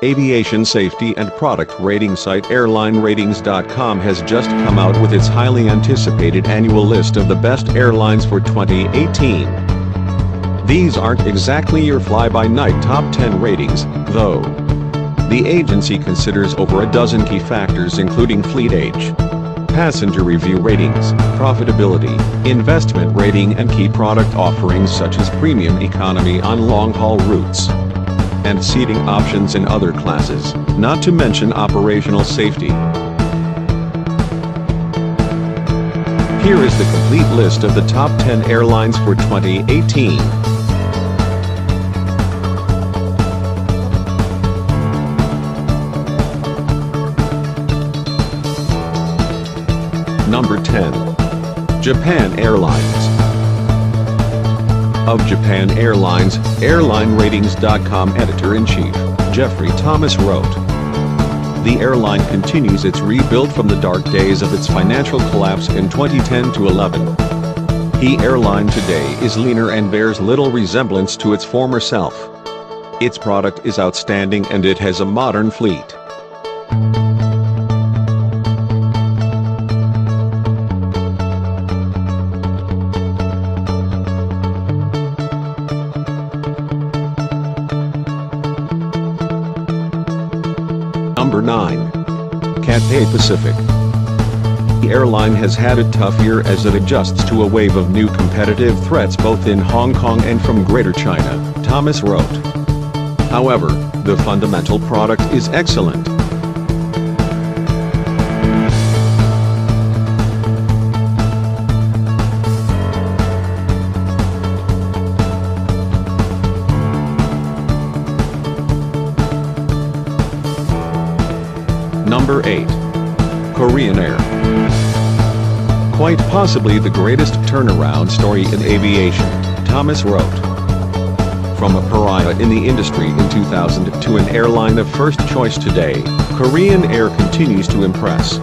Aviation safety and product rating site AirlineRatings.com has just come out with its highly anticipated annual list of the best airlines for 2018. These aren't exactly your fly-by-night top 10 ratings, though. The agency considers over a dozen key factors including fleet age, passenger review ratings, profitability, investment rating and key product offerings such as premium economy on long-haul routes, and seating options in other classes, not to mention operational safety. Here is the complete list of the top 10 airlines for 2018. Number 10. Japan Airlines. Of Japan Airlines, AirlineRatings.com editor-in-chief, Jeffrey Thomas wrote, "The airline continues its rebuild from the dark days of its financial collapse in 2010 to 11. The airline today is leaner and bears little resemblance to its former self. Its product is outstanding and it has a modern fleet." Number 9. Cathay Pacific. The airline has had a tough year as it adjusts to a wave of new competitive threats both in Hong Kong and from Greater China, Thomas wrote. However, the fundamental product is excellent. Number 8. Korean Air. Quite possibly the greatest turnaround story in aviation, Thomas wrote. From a pariah in the industry in 2000 to an airline of first choice today, Korean Air continues to impress.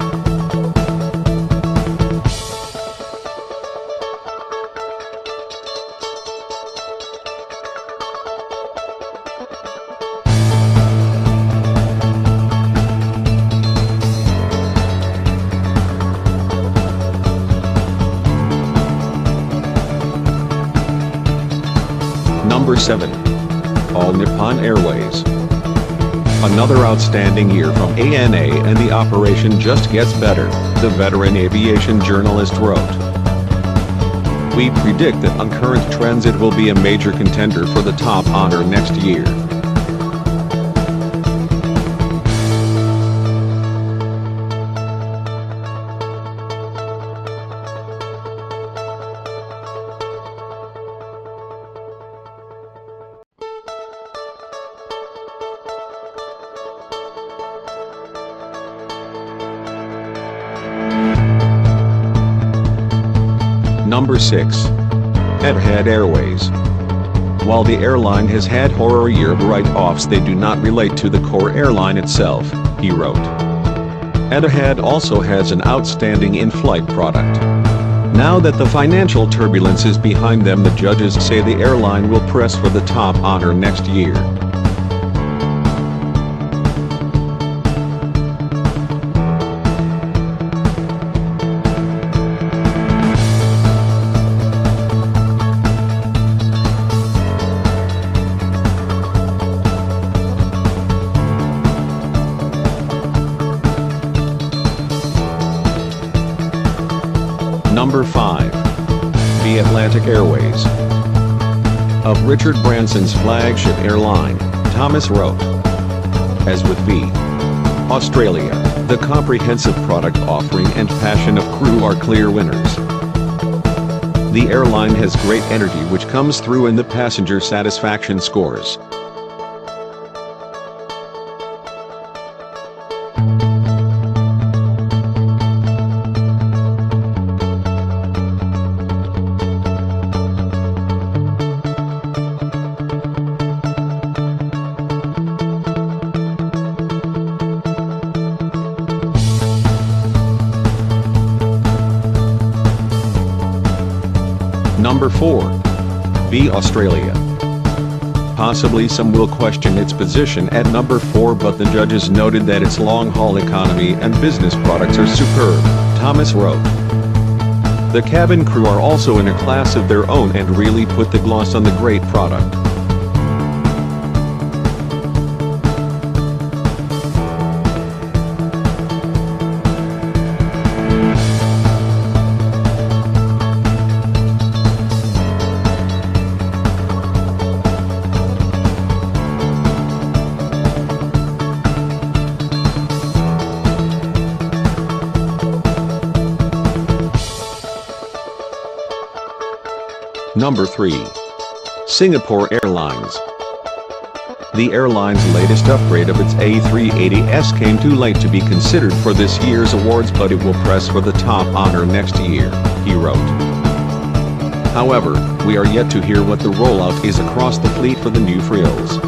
Number 7. All Nippon Airways. Another outstanding year from ANA and the operation just gets better, the veteran aviation journalist wrote. We predict that on current trends it will be a major contender for the top honor next year. Number 6. Etihad Airways. While the airline has had horror year write-offs, they do not relate to the core airline itself, he wrote. Etihad also has an outstanding in-flight product. Now that the financial turbulence is behind them, the judges say the airline will press for the top honor next year. Number 5. The Atlantic Airways. Of Richard Branson's flagship airline, Thomas wrote. As with V. Australia, the comprehensive product offering and passion of crew are clear winners. The airline has great energy which comes through in the passenger satisfaction scores. Number 4. V. Australia. Possibly some will question its position at number 4, but the judges noted that its long-haul economy and business products are superb, Thomas wrote. The cabin crew are also in a class of their own and really put the gloss on the great product. Number 3. Singapore Airlines. The airline's latest upgrade of its A380s came too late to be considered for this year's awards, but it will press for the top honor next year, he wrote. However, we are yet to hear what the rollout is across the fleet for the new frills.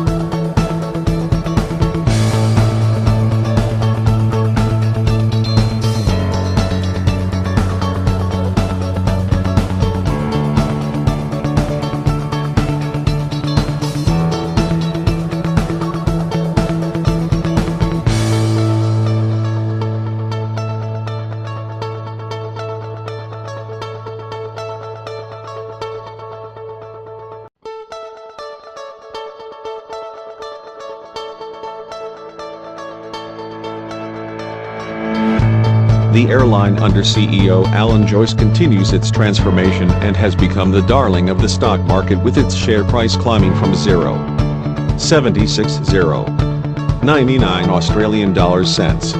The airline under CEO Alan Joyce continues its transformation and has become the darling of the stock market, with its share price climbing from 0.7699 Australian dollars cents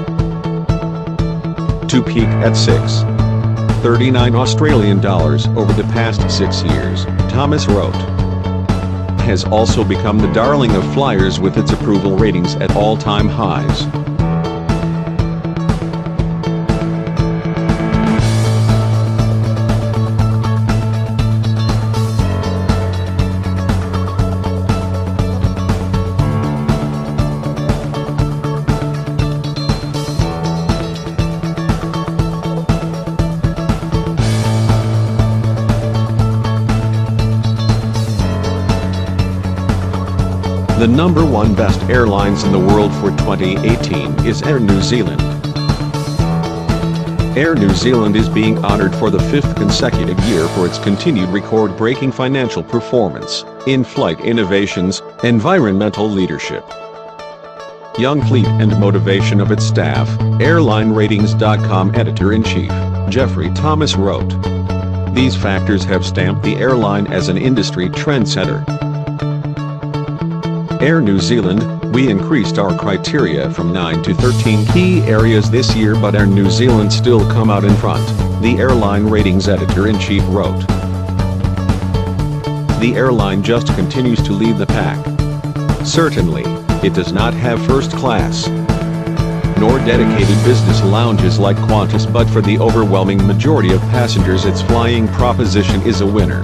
to peak at 6.39 Australian dollars over the past 6 years, Thomas wrote. Has also become the darling of flyers with its approval ratings at all-time highs. The number 1 best airlines in the world for 2018 is Air New Zealand. Air New Zealand is being honored for the 5th consecutive year for its continued record-breaking financial performance, in-flight innovations, environmental leadership, young fleet and motivation of its staff, AirlineRatings.com editor-in-chief, Jeffrey Thomas wrote. These factors have stamped the airline as an industry trendsetter. Air New Zealand, we increased our criteria from 9 to 13 key areas this year, but Air New Zealand still come out in front, the airline ratings editor-in-chief wrote. The airline just continues to lead the pack. Certainly, it does not have first class nor dedicated business lounges like Qantas, but for the overwhelming majority of passengers its flying proposition is a winner.